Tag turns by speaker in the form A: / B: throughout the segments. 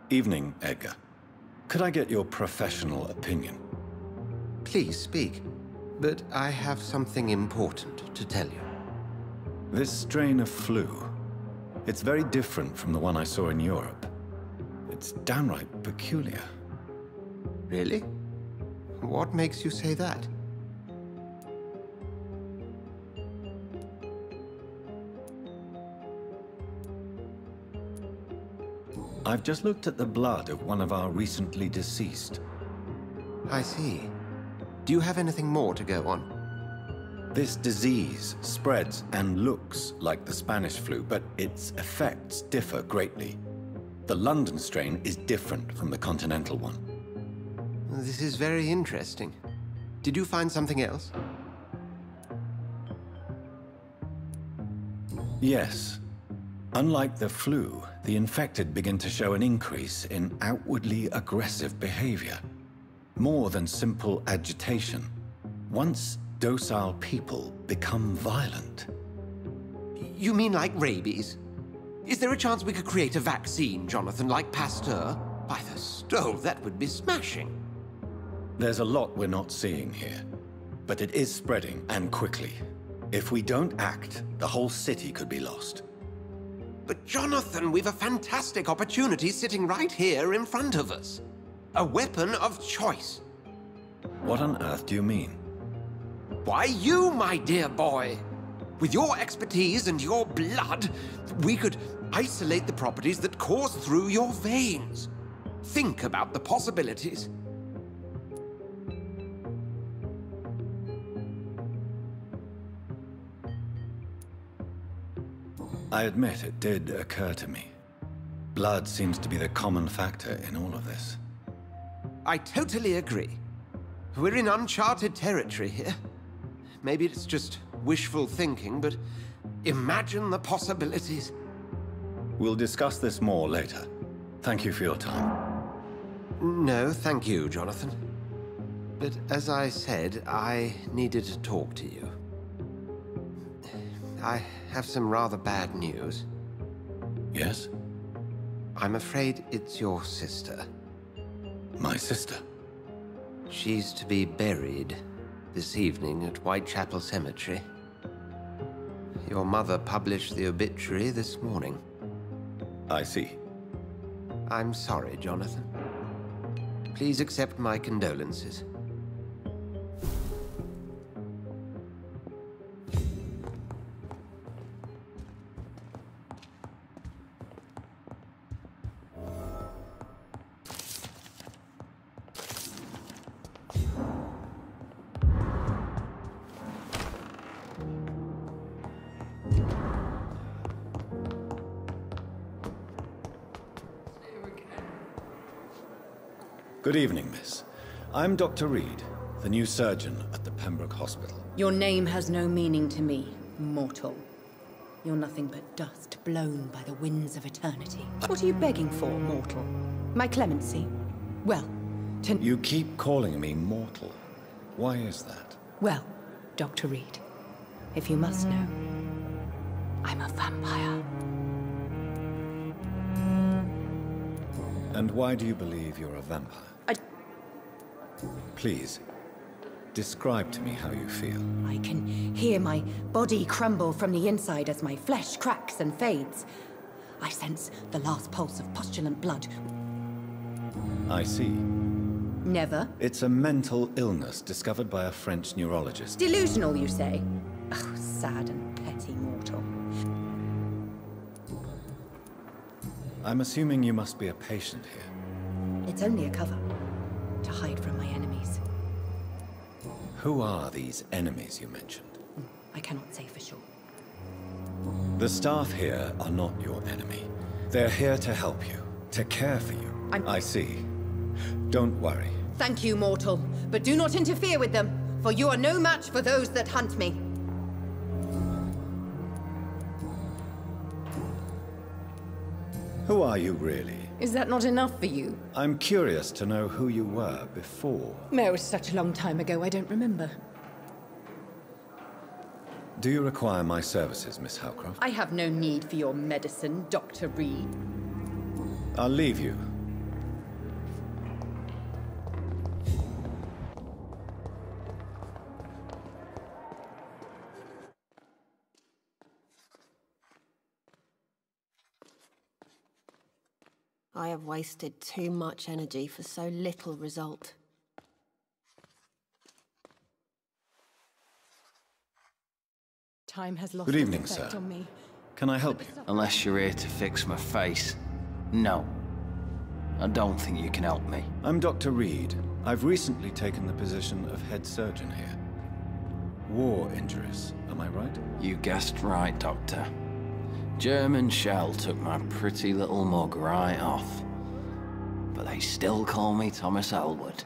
A: Evening, Edgar. Could I get your professional opinion?
B: Please speak, but I have something important to tell you.
A: This strain of flu, it's very different from the one I saw in Europe. It's downright peculiar.
B: Really? What makes you say that?
A: I've just looked at the blood of one of our recently deceased.
B: I see. Do you have anything more to go on?
A: This disease spreads and looks like the Spanish flu, but its effects differ greatly. The London strain is different from the continental one.
B: This is very interesting. Did you find something else?
A: Yes. Unlike the flu, the infected begin to show an increase in outwardly aggressive behavior. More than simple agitation. Once docile people become violent.
B: You mean like rabies? Is there a chance we could create a vaccine, Jonathan, like Pasteur? By the stove, that would be smashing.
A: There's a lot we're not seeing here. But it is spreading, and quickly. If we don't act, the whole city could be lost.
B: But Jonathan, we've a fantastic opportunity sitting right here in front of us. A weapon of choice.
A: What on earth do you mean?
B: Why, you, my dear boy. With your expertise and your blood, we could isolate the properties that course through your veins. Think about the possibilities.
A: I admit it did occur to me. Blood seems to be the common factor in all of this.
B: I totally agree. We're in uncharted territory here. Maybe it's just wishful thinking, but imagine the possibilities.
A: We'll discuss this more later. Thank you for your time.
B: No, thank you, Jonathan. But as I said, I needed to talk to you. I have some rather bad news.
A: Yes?
B: I'm afraid it's your sister.
A: My sister?
B: She's to be buried this evening at Whitechapel Cemetery. Your mother published the obituary this morning.
A: I see.
B: I'm sorry, Jonathan. Please accept my condolences.
A: Good evening, miss. I'm Dr. Reed, the new surgeon at the Pembroke Hospital.
C: Your name has no meaning to me, mortal. You're nothing but dust blown by the winds of eternity. What are you begging for, mortal? My clemency? Well,
A: You keep calling me mortal. Why is that?
C: Well, Dr. Reed, if you must know, I'm a vampire.
A: And why do you believe you're a vampire? Please, describe to me how you feel.
C: I can hear my body crumble from the inside as my flesh cracks and fades. I sense the last pulse of postulant blood.
A: I see.
C: Never?
A: It's a mental illness discovered by a French neurologist.
C: Delusional, you say? Oh, sad and petty mortal.
A: I'm assuming you must be a patient here.
C: It's only a cover. To hide from my enemies.
A: Who are these enemies you mentioned?
C: I cannot say for sure.
A: The staff here are not your enemy. They're here to help you, to care for you. I see. Don't worry.
C: Thank you, mortal, but do not interfere with them, for you are no match for those that hunt me.
A: Who are you really?
C: Is that not enough for you?
A: I'm curious to know who you were before.
C: No, it was such a long time ago, I don't remember.
A: Do you require my services, Miss Howcroft?
C: I have no need for your medicine, Dr. Reed.
A: I'll leave you.
D: I have wasted too much energy for so little result.
C: Time has lost
A: Good
C: its
A: evening,
C: effect
A: sir.
C: on me.
A: Can I help you?
E: Unless you're here to fix my face. No. I don't think you can help me.
A: I'm Dr. Reed. I've recently taken the position of head surgeon here. War injuries, am I right?
E: You guessed right, Doctor. German shell took my pretty little mug right off. But they still call me Thomas Elwood.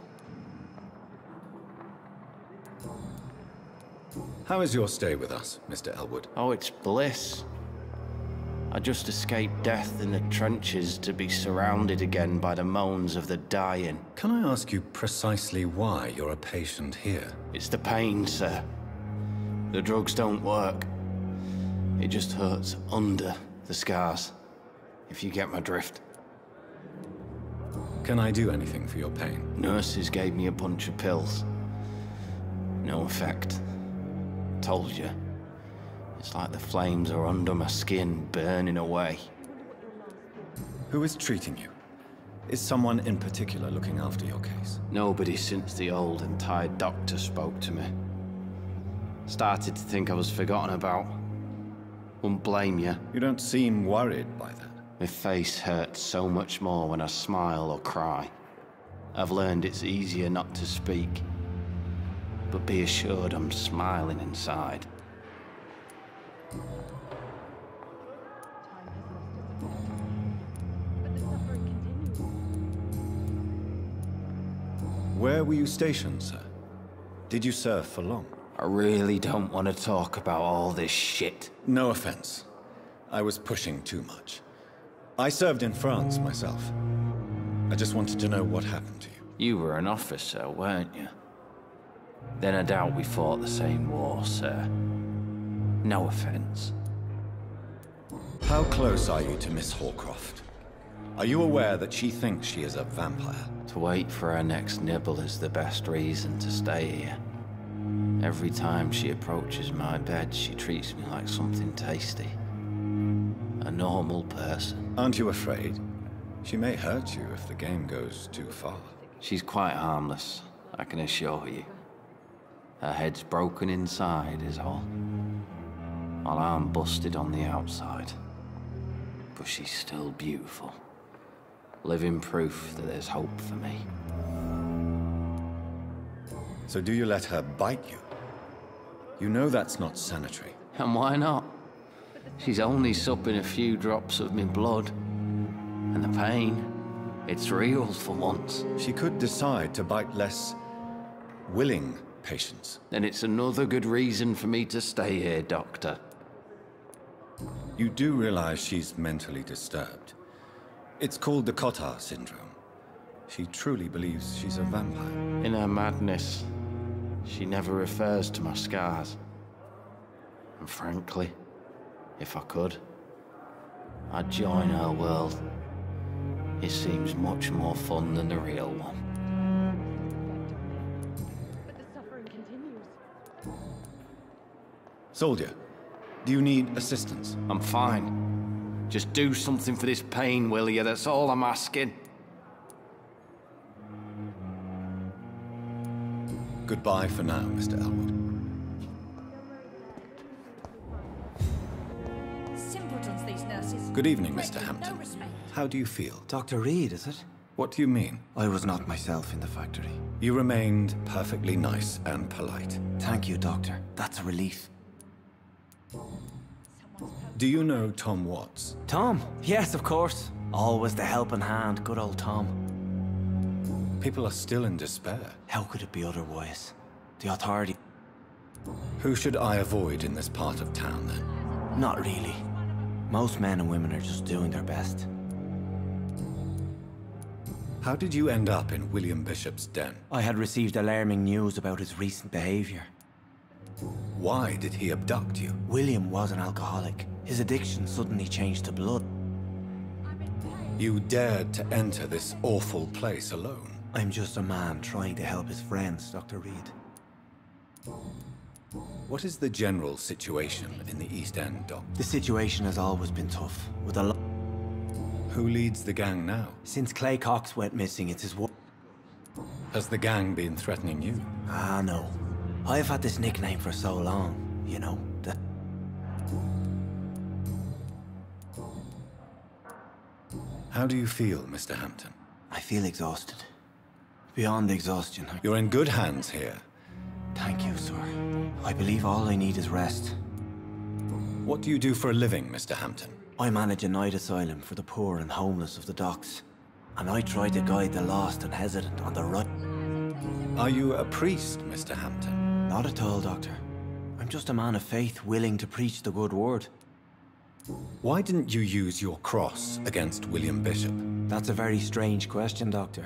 A: How is your stay with us, Mr. Elwood?
E: Oh, it's bliss. I just escaped death in the trenches to be surrounded again by the moans of the dying.
A: Can I ask you precisely why you're a patient here?
E: It's the pain, sir. The drugs don't work. It just hurts under the scars, if you get my drift.
A: Can I do anything for your pain?
E: Nurses gave me a bunch of pills. No effect. Told you. It's like the flames are under my skin, burning away.
A: Who is treating you? Is someone in particular looking after your case?
E: Nobody since the old and tired doctor spoke to me. Started to think I was forgotten about. Wouldn't blame you.
A: You don't seem worried by that.
E: My face hurts so much more when I smile or cry. I've learned it's easier not to speak. But be assured I'm smiling inside.
A: Where were you stationed, sir? Did you serve for long?
E: I really don't want to talk about all this shit.
A: No offense. I was pushing too much. I served in France myself. I just wanted to know what happened to you.
E: You were an officer, weren't you? Then I doubt we fought the same war, sir. No offense.
A: How close are you to Miss Horcroft? Are you aware that she thinks she is a vampire?
E: To wait for her next nibble is the best reason to stay here. Every time she approaches my bed, she treats me like something tasty. A normal person.
A: Aren't you afraid? She may hurt you if the game goes too far.
E: She's quite harmless, I can assure you. Her head's broken inside is all. While I'm busted on the outside. But she's still beautiful. Living proof that there's hope for me.
A: So do you let her bite you? You know that's not sanitary.
E: And why not? She's only supping a few drops of me blood. And the pain, it's real for once.
A: She could decide to bite less willing patients.
E: Then it's another good reason for me to stay here, Doctor.
A: You do realize she's mentally disturbed. It's called the Cotard syndrome. She truly believes she's a vampire.
E: In her madness, she never refers to my scars. And frankly, if I could, I'd join her world. It seems much more fun than the real one.
C: But the suffering continues.
A: Soldier, do you need assistance?
E: I'm fine. Just do something for this pain, will you? That's all I'm asking.
A: Goodbye for now, Mr. Elwood.
F: Simpletons, these nurses.
A: Good evening,
F: They
A: Mr.
F: give
A: Hampton.
F: No respect.
A: How do you feel?
G: Dr. Reed, is it?
A: What do you mean?
G: I was not myself in the factory.
A: You remained perfectly nice and polite.
G: Thank you, Doctor. That's a relief.
A: Do you know Tom Watts?
G: Tom? Yes, of course. Always the helping hand, good old Tom.
A: People are still in despair.
G: How could it be otherwise? The authority...
A: Who should I avoid in this part of town, then?
G: Not really. Most men and women are just doing their best.
A: How did you end up in William Bishop's den?
G: I had received alarming news about his recent behavior.
A: Why did he abduct you?
G: William was an alcoholic. His addiction suddenly changed to blood.
A: You dared to enter this awful place alone.
G: I'm just a man trying to help his friends, Dr. Reed.
A: What is the general situation in the East End, Doc?
G: The situation has always been tough, with a lot...
A: Who leads the gang now?
G: Since Clay Cox went missing, it's his
A: Has the gang been threatening you?
G: Ah, no. I've had this nickname for so long, you know.
A: How do you feel, Mr. Hampton?
G: I feel exhausted. Beyond exhaustion.
A: You're in good hands here.
G: Thank you, sir. I believe all I need is rest.
A: What do you do for a living, Mr. Hampton?
G: I manage a night asylum for the poor and homeless of the docks. And I try to guide the lost and hesitant on the right.
A: Are you a priest, Mr. Hampton?
G: Not at all, Doctor. I'm just a man of faith willing to preach the good word.
A: Why didn't you use your cross against William Bishop?
G: That's a very strange question, Doctor.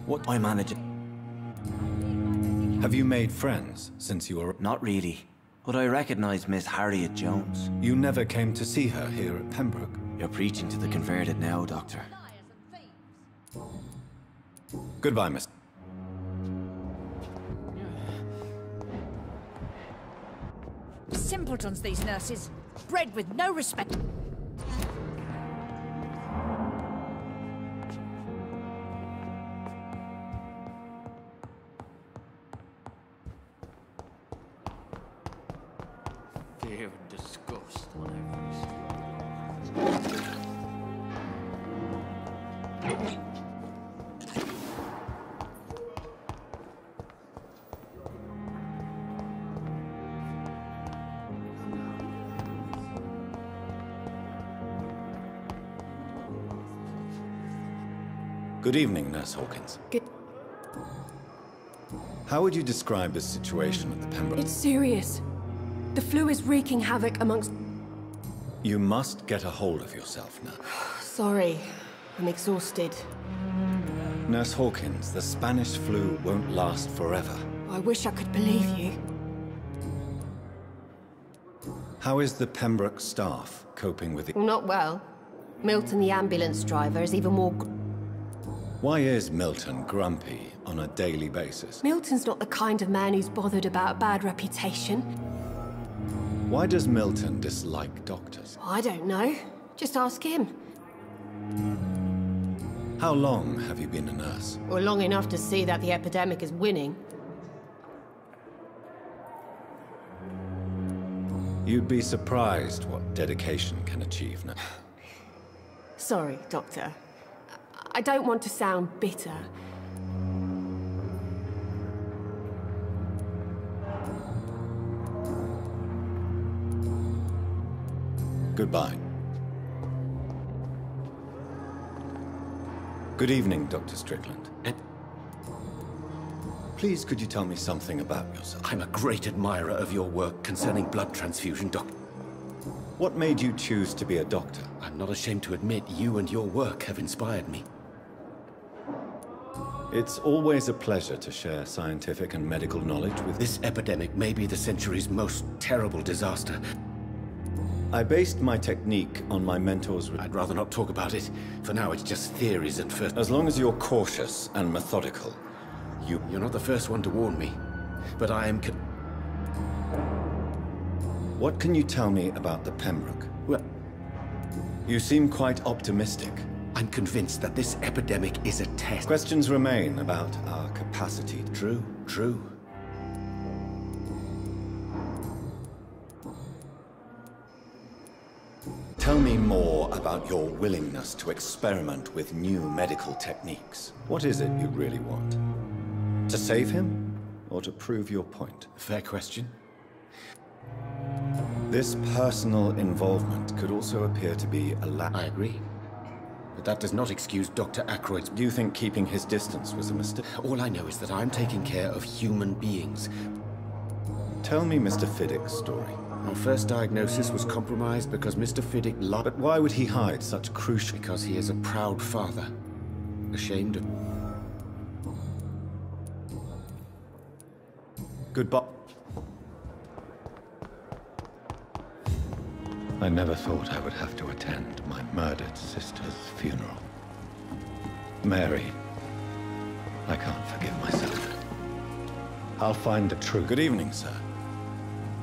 G: What I manage...
A: Have you made friends since you were...
G: Not really. But I recognize Miss Harriet Jones.
A: You never came to see her here at Pembroke?
G: You're preaching to the converted now, Doctor.
A: Goodbye, Miss...
F: Simpletons, these nurses. Bred with no respect.
E: Fear and disgust on every
A: Good evening, Nurse Hawkins.
H: Good.
A: How would you describe the situation at the Pembroke?
H: It's serious. The flu is wreaking havoc amongst...
A: You must get a hold of yourself, Nurse.
H: Sorry, I'm exhausted.
A: Nurse Hawkins, the Spanish flu won't last forever.
H: I wish I could believe you.
A: How is the Pembroke staff coping with it?
D: Not well. Milton, the ambulance driver, is even more...
A: Why is Milton grumpy on a daily basis?
H: Milton's not the kind of man who's bothered about a bad reputation.
A: Why does Milton dislike doctors?
H: I don't know. Just ask him.
A: How long have you been a nurse?
D: Well, long enough to see that the epidemic is winning.
A: You'd be surprised what dedication can achieve now.
H: Sorry, Doctor. I don't want to sound bitter.
A: Goodbye. Good evening, Dr. Strickland. Please, could you tell me something about yourself?
I: I'm a great admirer of your work concerning blood transfusion, Doctor.
A: What made you choose to be a doctor?
I: I'm not ashamed to admit you and your work have inspired me.
A: It's always a pleasure to share scientific and medical knowledge with...
I: This epidemic may be the century's most terrible disaster.
A: I based my technique on my mentor's...
I: I'd rather not talk about it. For now, it's just theories and first...
A: As long as you're cautious and methodical,
I: You're not the first one to warn me, but I am
A: What can you tell me about the Pembroke?
I: Well,
A: You seem quite optimistic.
I: I'm convinced that this epidemic is a test.
A: Questions remain about our capacity.
I: True, true.
A: Tell me more about your willingness to experiment with new medical techniques. What is it you really want? To save him, or to prove your point?
I: Fair question.
A: This personal involvement could also appear to be a lack.
I: I agree. But that does not excuse Dr. Ackroyd's...
A: Do you think keeping his distance was a mistake?
I: All I know is that I'm taking care of human beings.
A: Tell me Mr. Fiddick's story.
I: Our first diagnosis was compromised because Mr. Fiddick lied.
A: But why would he hide such crucial...
I: Because he is a proud father. Ashamed of...
A: Goodbye. I never thought I would have to attend my murdered sister's funeral. Mary, I can't forgive myself. I'll find the truth. Good evening, sir.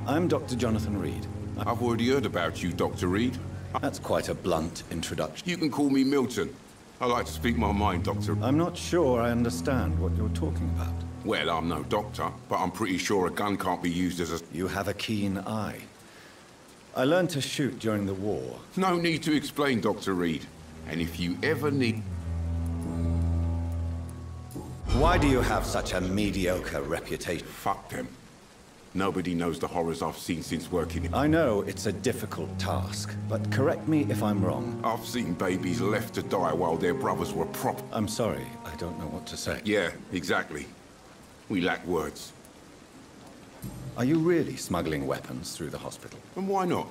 A: I'm Dr. Jonathan Reed.
J: I've already heard about you, Dr. Reed.
A: That's quite a blunt introduction.
J: You can call me Milton. I like to speak my mind, Doctor.
A: I'm not sure I understand what you're talking about.
J: Well, I'm no doctor, but I'm pretty sure a gun can't be used as a...
A: You have a keen eye. I learned to shoot during the war.
J: No need to explain, Dr. Reed. And if you ever need...
A: Why do you have such a mediocre reputation?
J: Fuck them. Nobody knows the horrors I've seen since working in...
A: I know it's a difficult task, but correct me if I'm wrong.
J: I've seen babies left to die while their brothers were
A: I'm sorry, I don't know what to say.
J: Yeah, exactly. We lack words.
A: Are you really smuggling weapons through the hospital?
J: And why not?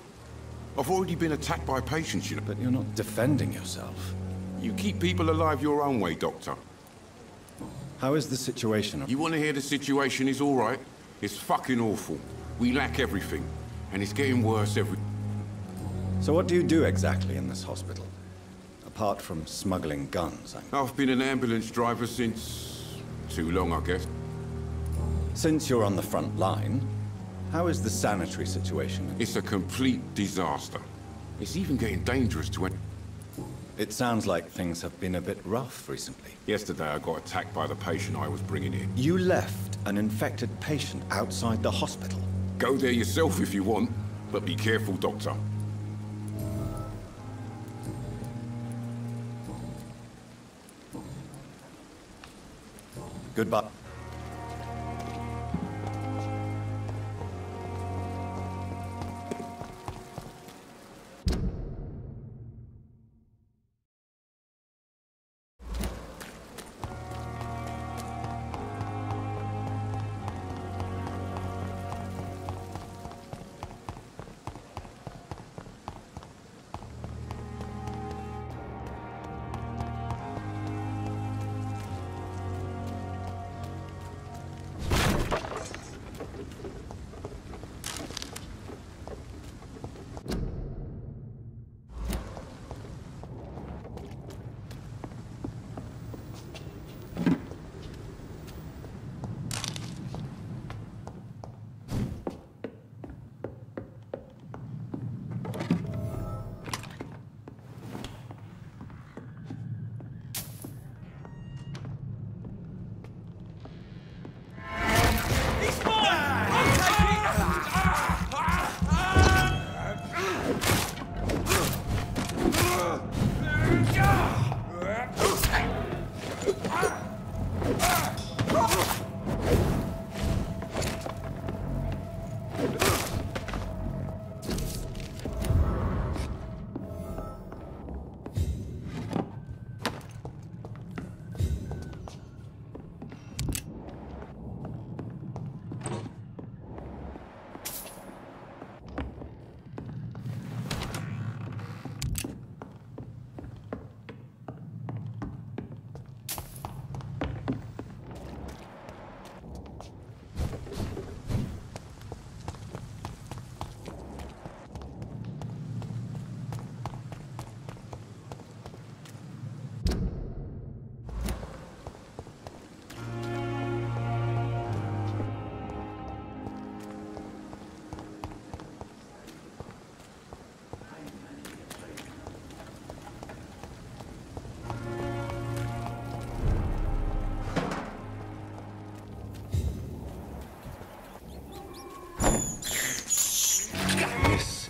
J: I've already been attacked by patients, you know.
A: But you're not defending yourself.
J: You keep people alive your own way, Doctor.
A: How is the situation?
J: You want to hear the situation is all right? It's fucking awful. We lack everything. And it's getting worse every...
A: So what do you do exactly in this hospital? Apart from smuggling guns,
J: I've been an ambulance driver since... too long, I guess.
A: Since you're on the front line, how is the sanitary situation?
J: It's a complete disaster. It's even getting dangerous to...
A: It sounds like things have been a bit rough recently.
J: Yesterday I got attacked by the patient I was bringing in.
A: You left an infected patient outside the hospital?
J: Go there yourself if you want, but be careful, Doctor.
A: Goodbye.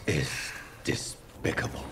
A: Is despicable.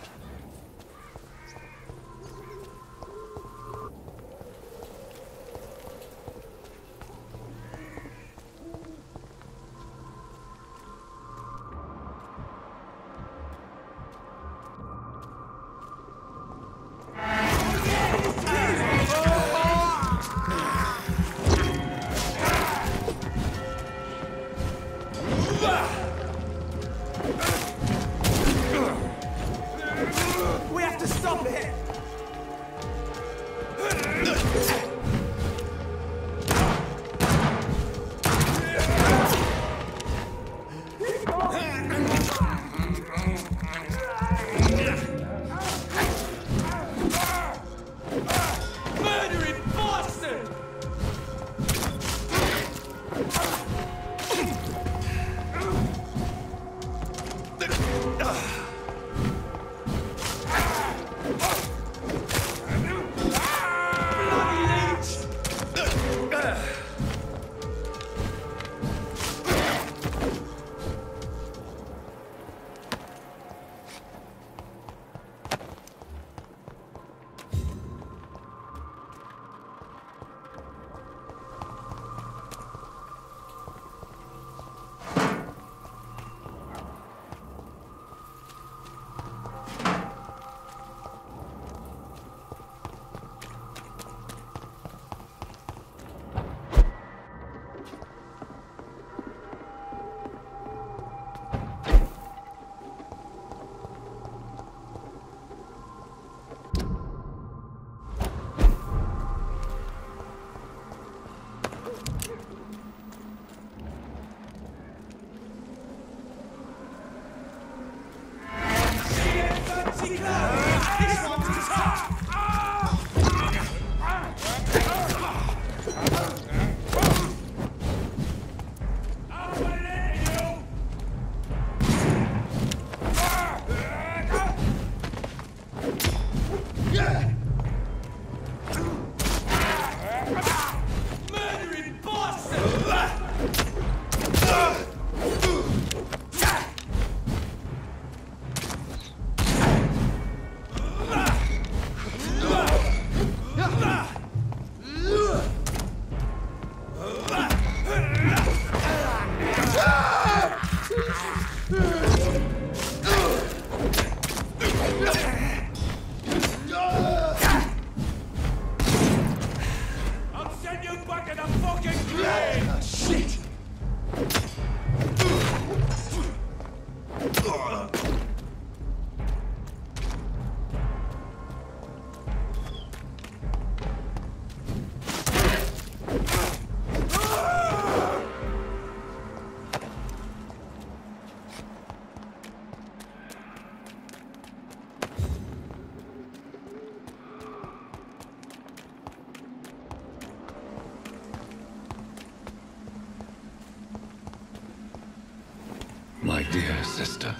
A: My dear sister,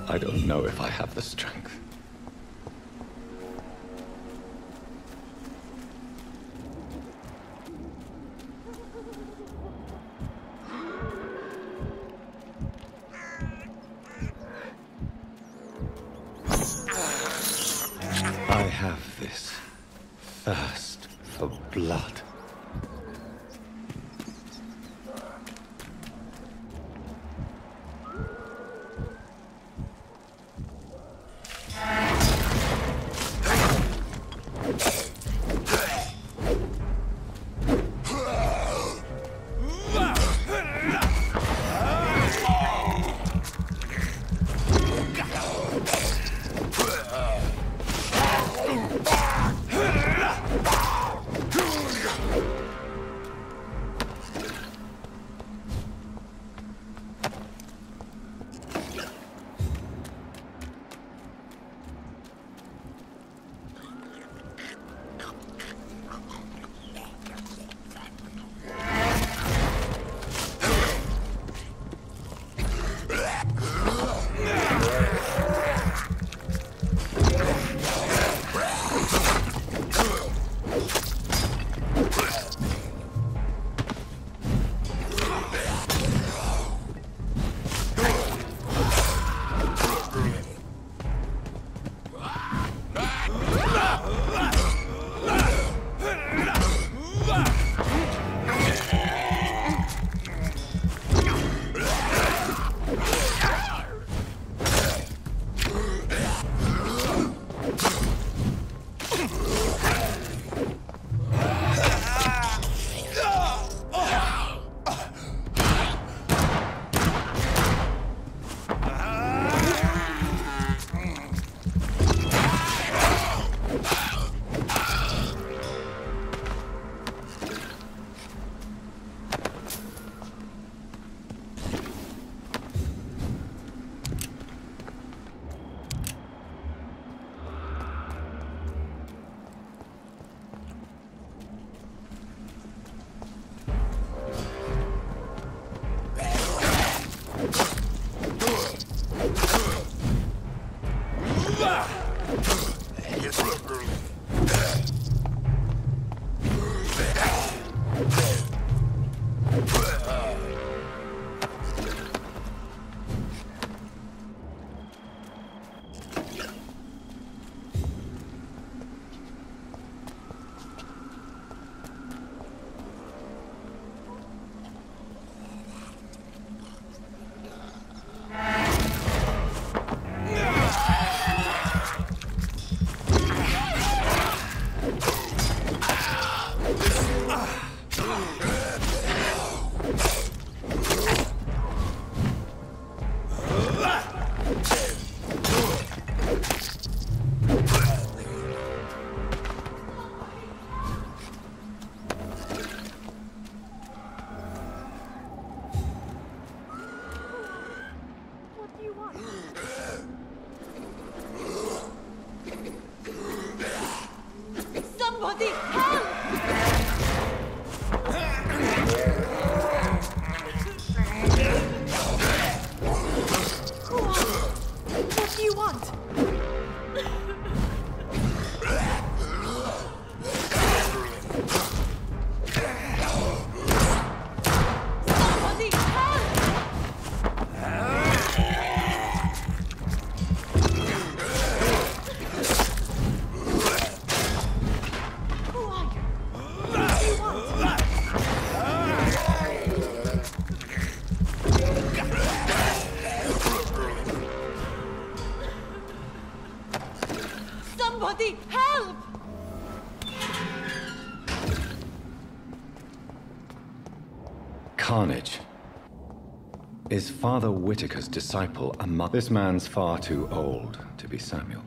A: I don't know if I have the strength. I have this thirst for blood. Is Father Whitaker's disciple a monk? This man's far too old to be Samuel.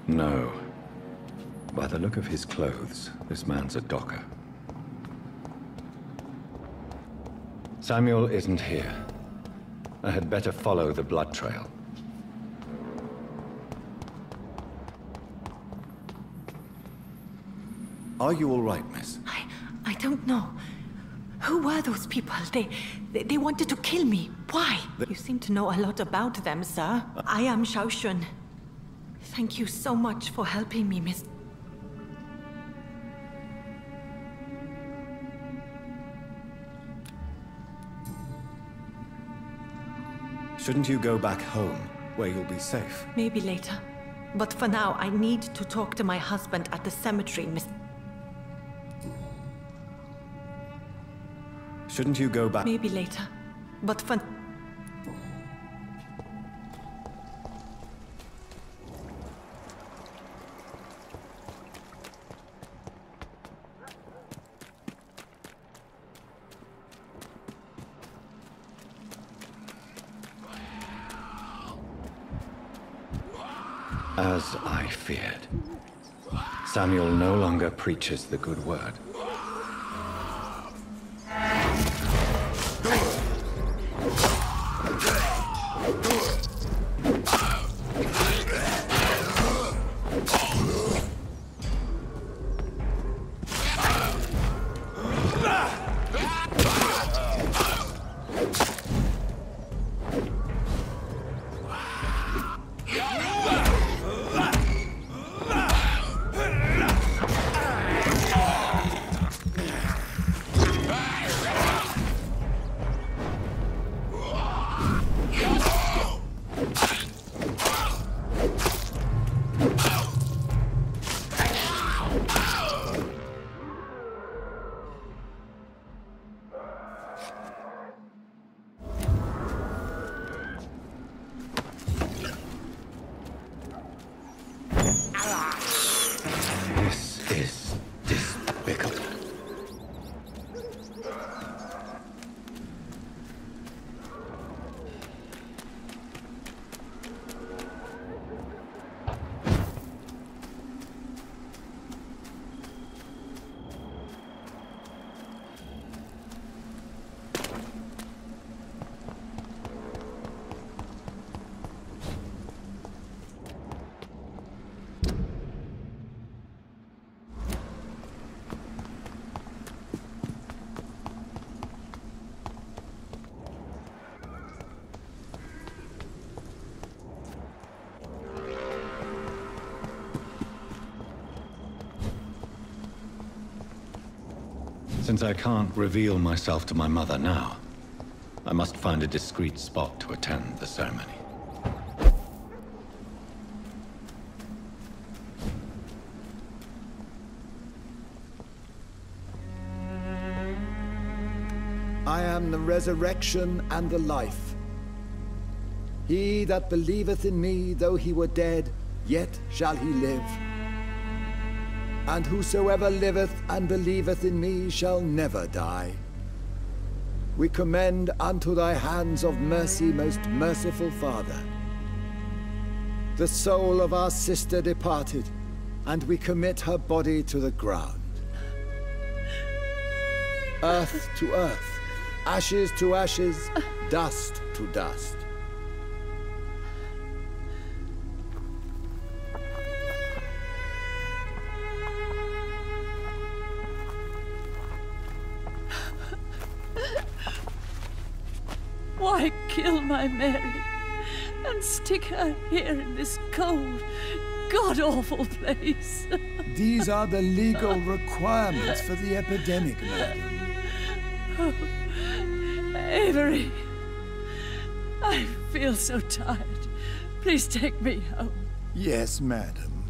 A: No. By the look of his clothes, this man's a docker. Samuel isn't here. I had better follow the blood trail. Are you all right, miss?
K: I don't know. Who were those people? They wanted to kill me. Why? You seem to know a lot about them, sir. I am Shaoshun. Thank you so much for helping me, miss.
A: Shouldn't you go back home, where you'll be safe?
K: Maybe later. But for now, I need to talk to my husband at the cemetery, miss.
A: Shouldn't you go back?
K: Maybe later. But for...
A: As I feared, Samuel no longer preaches the good word. This is despicable. Since I can't reveal myself to my mother now, I must find a discreet spot to attend the ceremony.
L: I am the resurrection and the life. He that believeth in me, though he were dead, yet shall he live. And whosoever liveth and believeth in me shall never die. We commend unto thy hands of mercy, most merciful Father, the soul of our sister departed, and we commit her body to the ground. Earth to earth, ashes to ashes, dust to dust.
M: Why kill my Mary and stick her here in this cold, god-awful place?
L: These are the legal requirements for the epidemic, madam.
M: Oh, Avery, I feel so tired. Please take me home.
L: Yes, madam.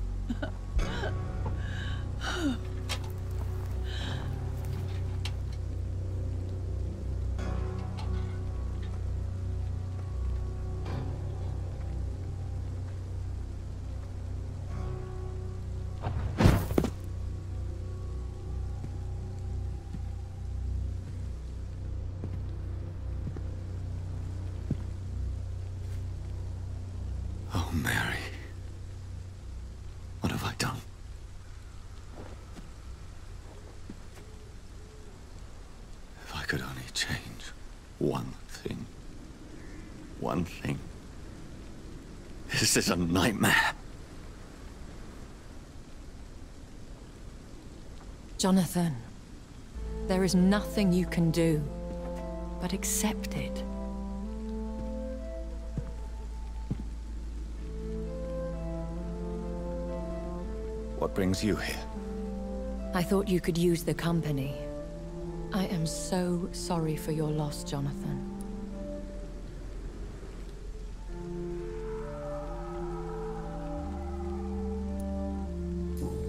A: Oh, Mary. What have I done? If I could only change one thing. One thing. This is a nightmare.
N: Jonathan, there is nothing you can do but accept it.
A: What brings you here?
N: I thought you could use the company. I am so sorry for your loss, Jonathan.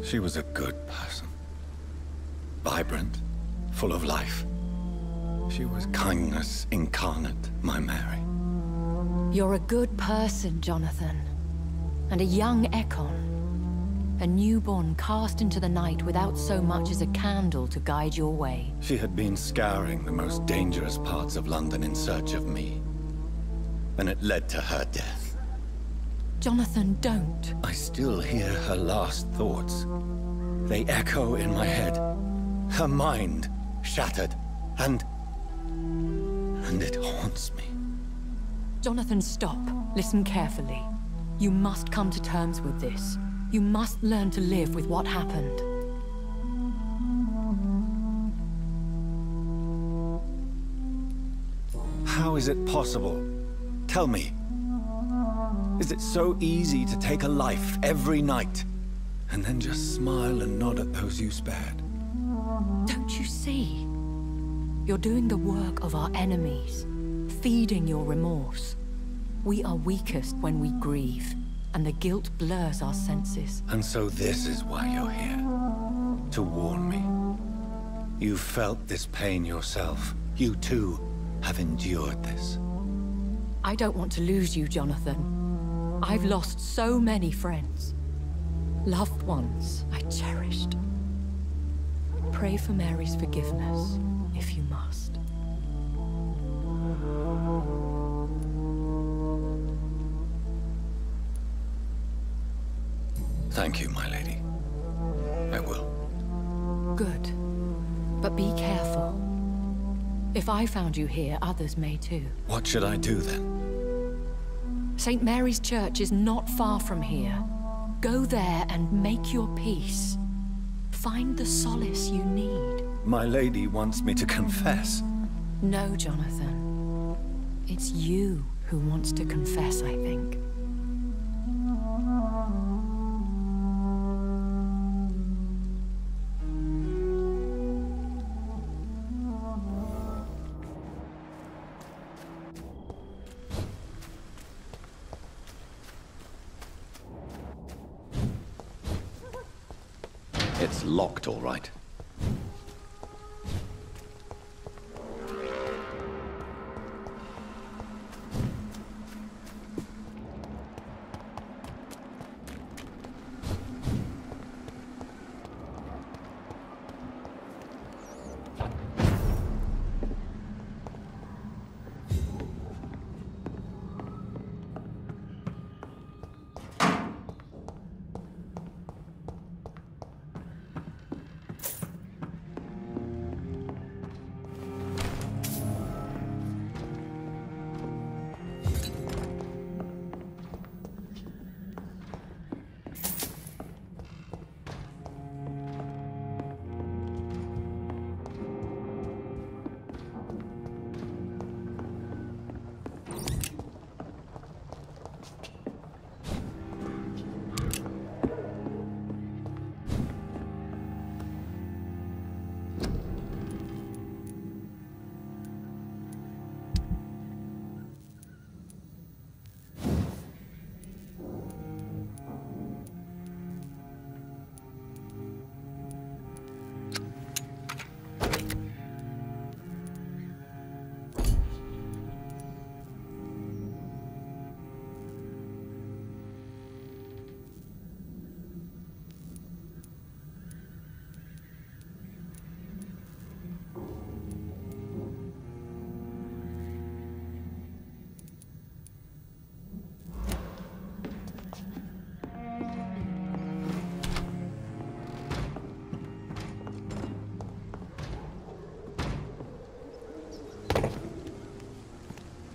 A: She was a good person. Vibrant, full of life. She was kindness incarnate, my Mary.
N: You're a good person, Jonathan. And a young Ekon. A newborn cast into the night without so much as a candle to guide your way.
A: She had been scouring the most dangerous parts of London in search of me. And it led to her death.
N: Jonathan, don't.
A: I still hear her last thoughts. They echo in my head. Her mind shattered, and it haunts me.
N: Jonathan, stop. Listen carefully. You must come to terms with this. You must learn to live with what happened.
A: How is it possible? Tell me. Is it so easy to take a life every night, and then just smile and nod at those you spared?
N: Don't you see? You're doing the work of our enemies, feeding your remorse. We are weakest when we grieve, and the guilt blurs our senses.
A: And so this is why you're here. To warn me. You've felt this pain yourself. You too have endured this.
N: I don't want to lose you, Jonathan. I've lost so many friends. Loved ones I cherished. Pray for Mary's forgiveness, if you must.
A: Thank you, my lady. I will.
N: Good. But be careful. If I found you here, others may too.
A: What should I do then?
N: St. Mary's Church is not far from here. Go there and make your peace. Find the solace you need.
A: My lady wants me to confess.
N: No, Jonathan. It's you who wants to confess, I think.
A: It's locked, all right.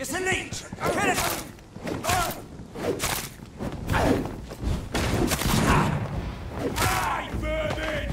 O: It's a leech! Kill it! Die, vermin!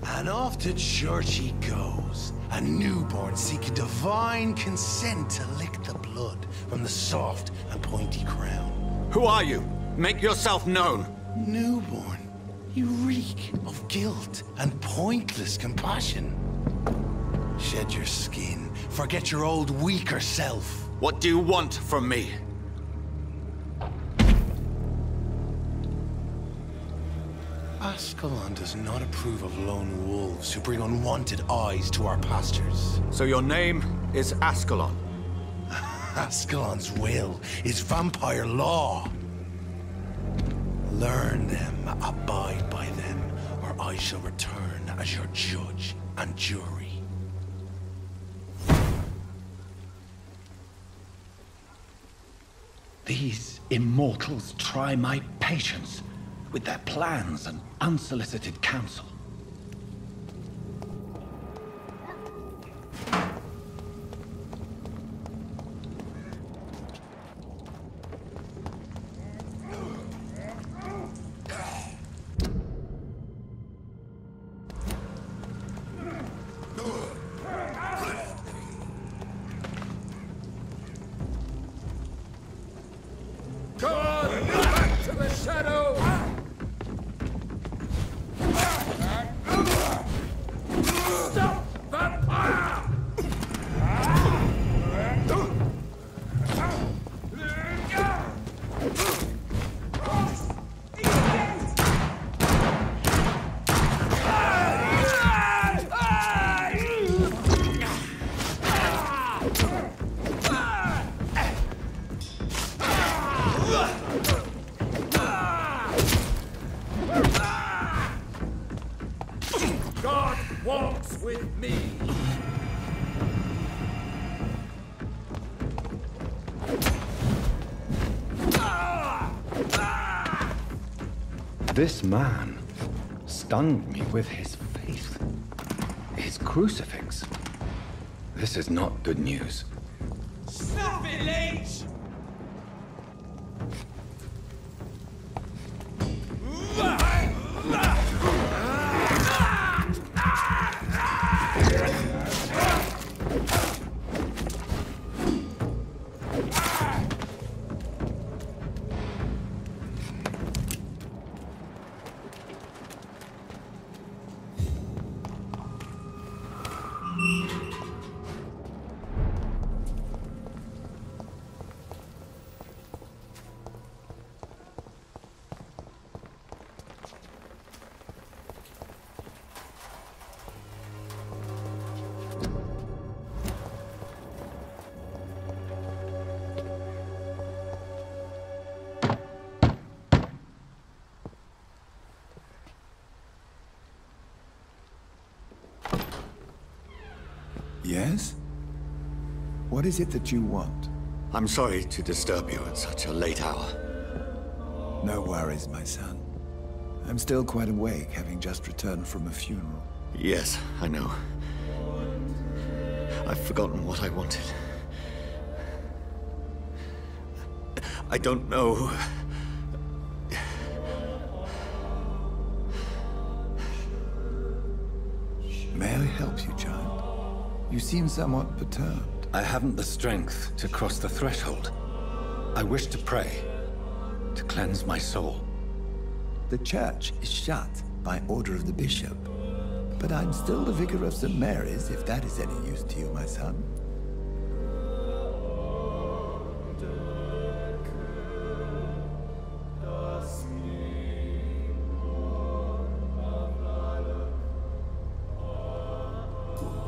P: And off to church he goes, a newborn seeking divine consent to lick the blood from the soft and pointy crown.
A: Who are you? Make yourself known.
P: Newborn, you reek of guilt and pointless compassion. Shed your skin, forget your old weaker self.
A: What do you want from me?
P: Ascalon does not approve of lone wolves who bring unwanted eyes to our pastures.
A: So your name is Ascalon?
P: Ascalon's will is vampire law. Learn them, abide by them, or I shall return as your judge and jury.
A: These immortals try my patience with their plans and unsolicited counsel.
O: Come on, back to the shadow! Stop, Vampyr! God walks with me.
A: This man stunned me with his faith. His crucifix. This is not good news.
O: Stop it, Leech!
L: Yes? What is it that you want?
A: I'm sorry to disturb you at such a late hour.
L: No worries, my son. I'm still quite awake, having just returned from a funeral.
A: Yes, I know. I've forgotten what I wanted. I don't know.
L: May I help you, child? You seem somewhat perturbed.
A: I haven't the strength to cross the threshold. I wish to pray. to cleanse my soul.
L: The church is shut by order of the bishop. But I'm still the vicar of St. Mary's, if that is any use to you, my son.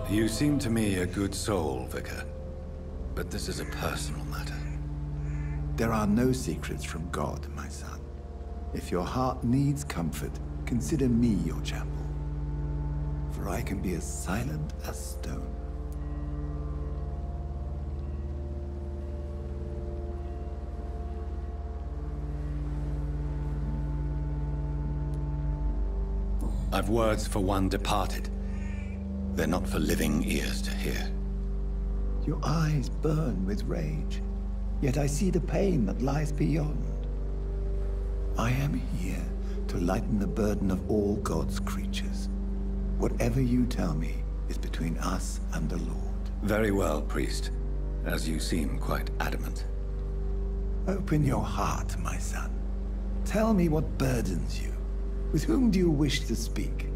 A: You seem to me a good soul, Vicar. But this is a personal matter.
L: There are no secrets from God, my son. If your heart needs comfort, consider me your chapel. For I can be as silent as stone.
A: I've words for one departed. They're not for living ears to hear.
L: Your eyes burn with rage, yet I see the pain that lies beyond. I am here to lighten the burden of all God's creatures. Whatever you tell me is between us and the Lord.
A: Very well, priest, as you seem quite adamant.
L: Open your heart, my son. Tell me what burdens you. With whom do you wish to speak?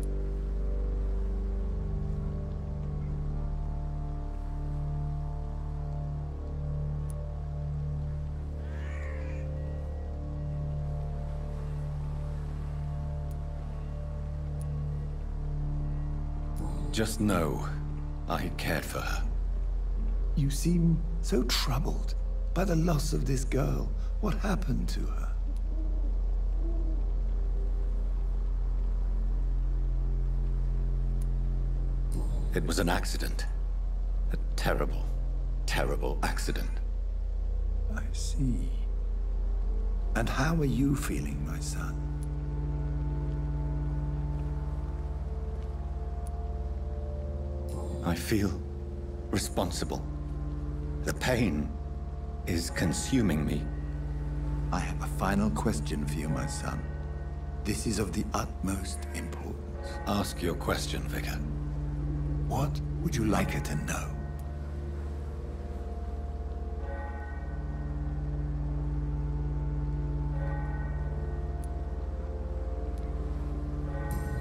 A: Just know, I cared for her.
L: You seem so troubled by the loss of this girl. What happened to her?
A: It was an accident. A terrible, terrible accident.
L: I see. And how are you feeling, my son?
A: I feel responsible. The pain is consuming me.
L: I have a final question for you, my son. This is of the utmost importance.
A: Ask your question, Vicar.
L: What would you like her to know?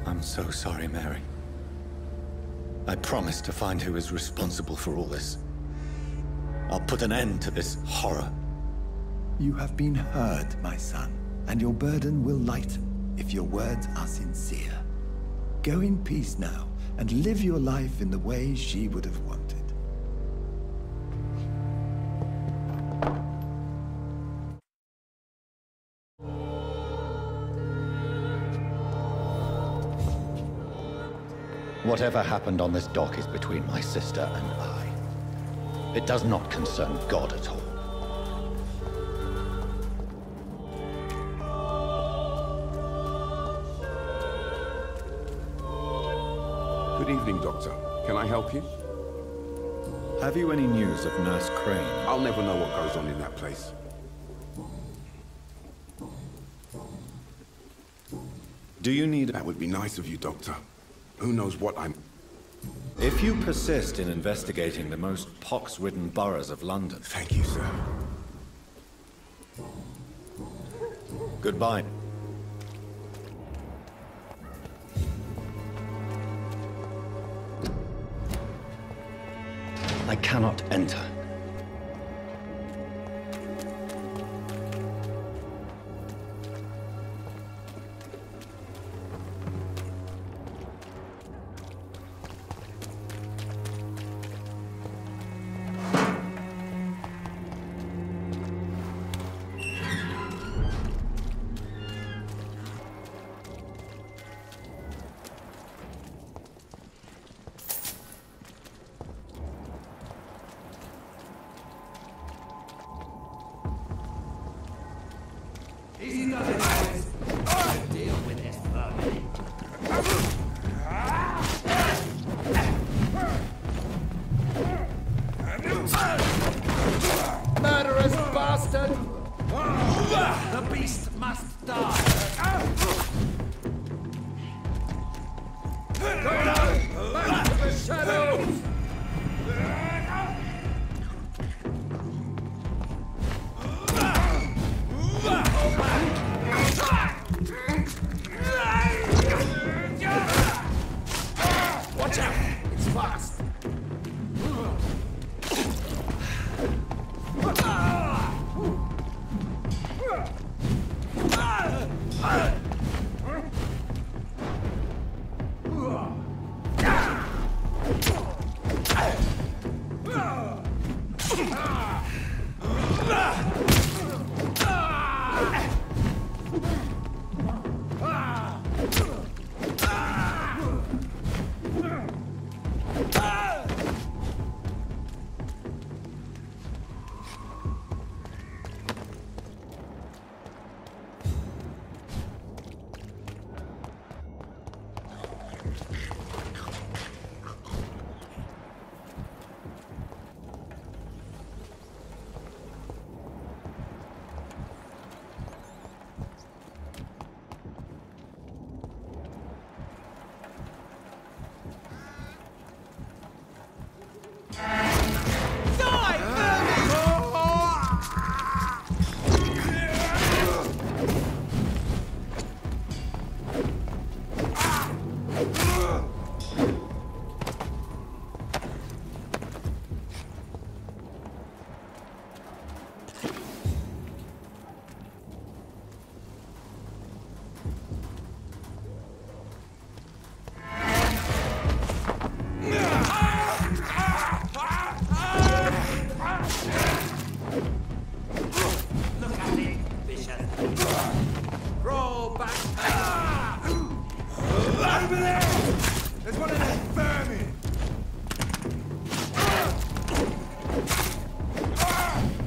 A: I'm so sorry, Mary. I promise to find who is responsible for all this. I'll put an end to this horror.
L: You have been heard, my son, and your burden will lighten if your words are sincere. Go in peace now, and live your life in the way she would have wanted.
A: Whatever happened on this dock is between my sister and I. It does not concern God at all.
J: Good evening, Doctor. Can I help you?
A: Have you any news of Nurse Crane?
J: I'll never know what goes on in that place.
A: Do you need...
J: That would be nice of you, Doctor. Who knows what I'm...
A: If you persist in investigating the most pox-ridden boroughs of London...
J: Thank you, sir.
A: Goodbye. I cannot enter.
O: Easy does it, boys. I'll deal with this verbally. Murderous bastard! The beast must die! Go down! Back to the shadows!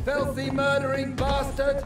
L: Filthy murdering bastard!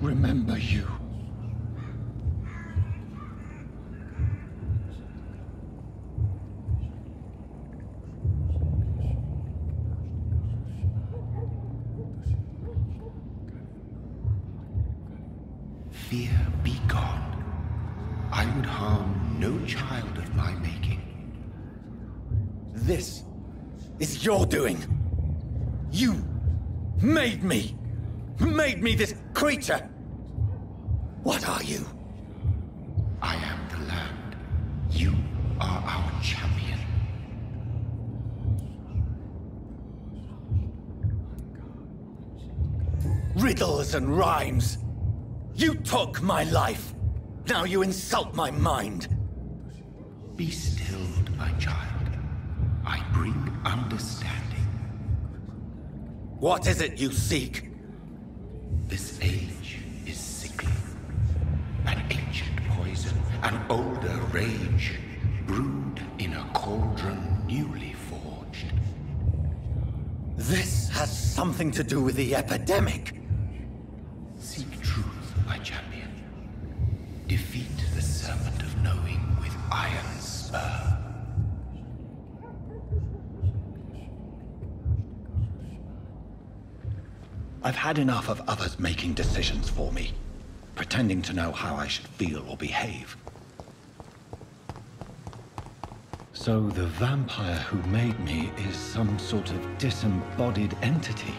A: Remember you.
P: Fear be gone. I would harm no child of my making.
A: This is your doing. You made me. Made me this creature. What are you?
P: I am the land. You are our champion.
A: Riddles and rhymes. You took my life. Now you insult my mind.
P: Be stilled, my child. I bring understanding.
A: What is it you seek?
P: This age is sickly. An ancient poison, an older rage, brewed in a cauldron newly forged.
A: This has something to do with the epidemic.
P: Seek truth, my champion. Defeat the serpent of knowing with iron spur.
A: I've had enough of others making decisions for me, pretending to know how I should feel or behave. So the vampire who made me is some sort of disembodied entity.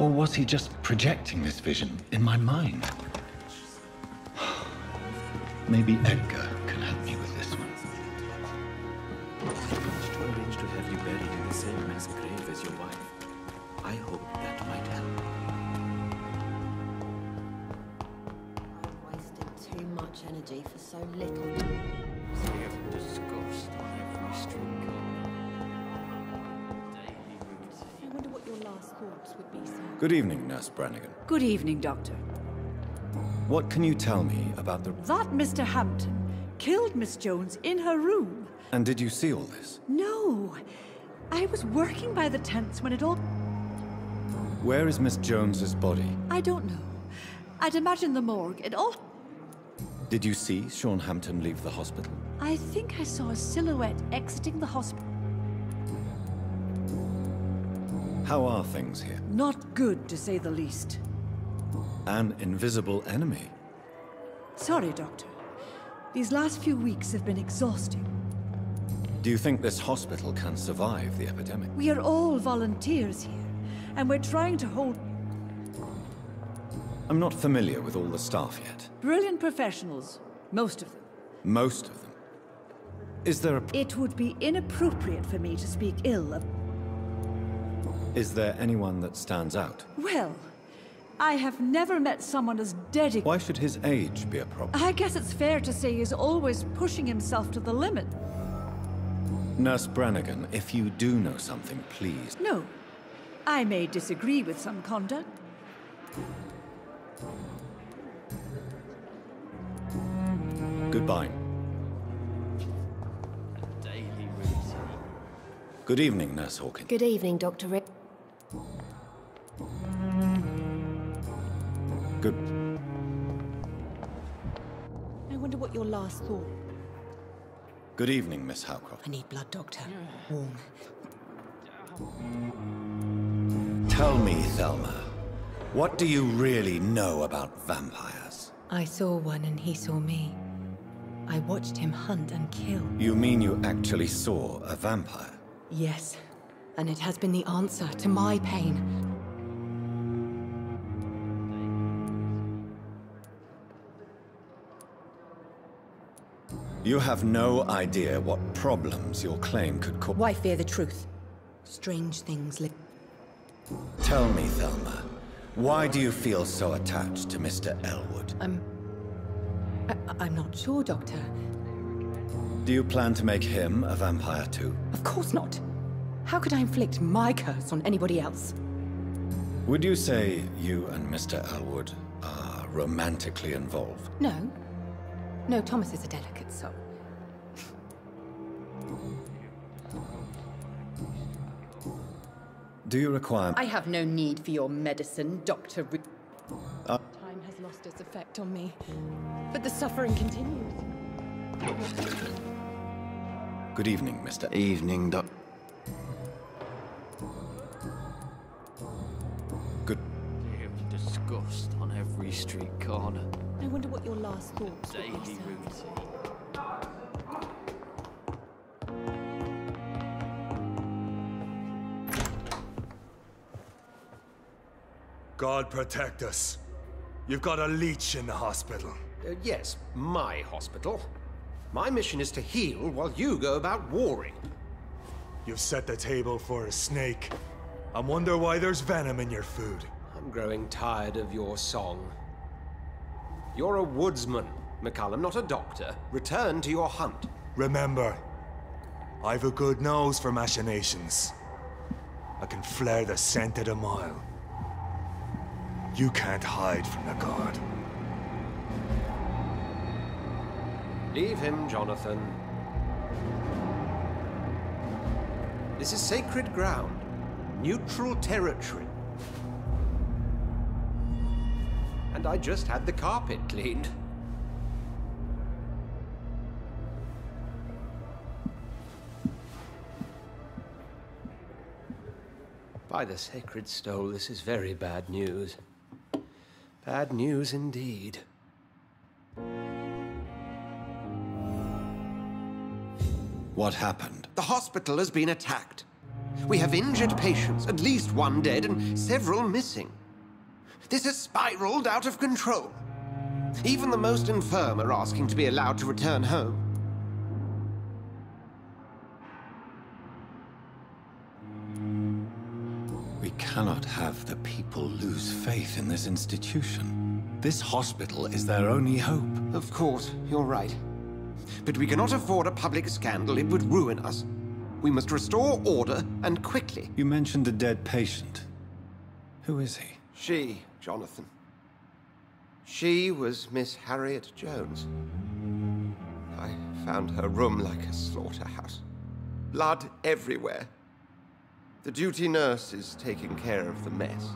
A: Or was he just projecting this vision in my mind? Maybe Edgar can help me with this one.
G: To arrange to have you buried in the same mass grave as your wife. I hope that might help.
D: I wasted too much energy for so little.
E: Disgust on every street corner.
D: I wonder what your last thoughts would be, sir.
A: Good evening, Nurse Brannigan.
M: Good evening, Doctor.
A: What can you tell me about the...
M: That Mr. Hampton killed Miss Jones in her room.
A: And did you see all this?
M: No. I was working by the tents when it all...
A: Where is Miss Jones's body?
M: I don't know. I'd imagine the morgue. It all...
A: Did you see Sean Hampton leave the hospital?
M: I think I saw a silhouette exiting the hospital.
A: How are things here?
M: Not good, to say the least.
A: An invisible enemy?
M: Sorry, Doctor. These last few weeks have been exhausting.
A: Do you think this hospital can survive the epidemic?
M: We are all volunteers here, and we're trying to hold...
A: I'm not familiar with all the staff yet.
M: Brilliant professionals. Most of them.
A: Most of them? Is there a...
M: It would be inappropriate for me to speak ill of...
A: Is there anyone that stands out?
M: Well, I have never met someone as dedicated...
A: Why should his age be a problem?
M: I guess it's fair to say he's always pushing himself to the limit.
A: Nurse Brannigan, if you do know something, please...
M: No. I may disagree with some conduct.
A: Goodbye.
E: Daily routine.
A: Good evening, Nurse Hawkins.
D: Good evening, Dr. Rick.
A: Good...
D: I wonder what your last thought...
A: Good evening, Miss Howcroft.
C: I need blood, Doctor. Warm.
A: Tell me, Thelma, what do you really know about vampires?
C: I saw one and he saw me. I watched him hunt and kill.
A: You mean you actually saw a vampire?
C: Yes, and it has been the answer to my pain.
A: You have no idea what problems your claim could cause.
C: Why fear the truth? Strange things live.
A: Tell me, Thelma, why do you feel so attached to Mr. Elwood?
C: I'm not sure, Doctor.
A: Do you plan to make him a vampire too?
C: Of course not. How could I inflict my curse on anybody else?
A: Would you say you and Mr. Elwood are romantically involved?
C: No. No, Thomas is a delicate soul.
A: Do you require...
C: I have no need for your medicine, Dr.
K: Time has lost its effect on me, but the suffering continues.
A: Good evening, Mr.
E: Evening, Doc.
A: Good...
E: Disgust on every street corner.
D: I wonder what your last thoughts would be,
E: Daily
D: sir.
E: routine.
Q: God protect us. You've got a leech in the hospital.
B: Yes, my hospital. My mission is to heal while you go about warring.
Q: You've set the table for a snake. I wonder why there's venom in your food.
B: I'm growing tired of your song. You're a woodsman, McCallum, not a doctor. Return to your hunt.
Q: Remember, I've a good nose for machinations. I can flare the scent at a mile. You can't hide from the guard.
B: Leave him, Jonathan. This is sacred ground. Neutral territory. And I just had the carpet cleaned. By the sacred stole, this is very bad news. Bad news indeed.
A: What happened?
B: The hospital has been attacked. We have injured patients, at least one dead and several missing. This has spiraled out of control. Even the most infirm are asking to be allowed to return home.
A: We cannot have the people lose faith in this institution. This hospital is their only hope.
B: Of course, you're right. But we cannot afford a public scandal. It would ruin us. We must restore order, and quickly.
A: You mentioned a dead patient. Who is he?
B: She, Jonathan. She was Miss Harriet Jones. I found her room like a slaughterhouse. Blood everywhere. The duty nurse is taking care of the mess.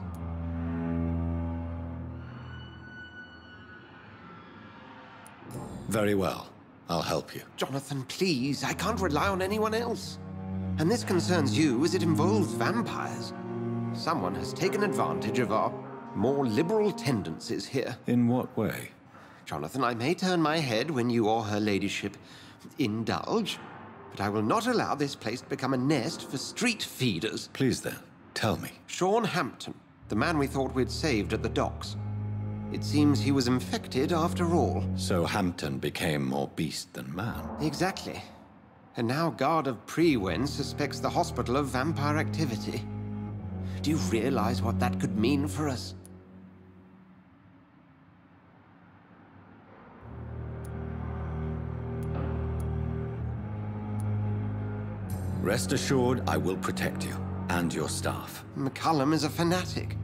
A: Very well. I'll help you.
B: Jonathan, please. I can't rely on anyone else. And this concerns you as it involves vampires. Someone has taken advantage of our more liberal tendencies here.
A: In what way?
B: Jonathan, I may turn my head when you or her ladyship indulge, but I will not allow this place to become a nest for street feeders.
A: Please then, tell me.
B: Sean Hampton, the man we thought we'd saved at the docks. It seems he was infected after all.
A: So Hampton became more beast than man?
B: Exactly. And now Guard of Prewen suspects the hospital of vampire activity. Do you realize what that could mean for us?
A: Rest assured, I will protect you and your staff.
B: McCullum is a fanatic.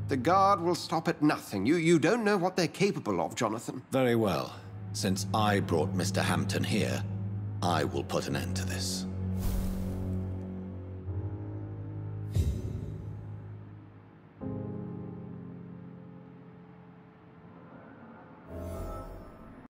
B: The Guard will stop at nothing. You don't know what they're capable of, Jonathan.
A: Very well. Since I brought Mr. Hampton here, I will put an end to this.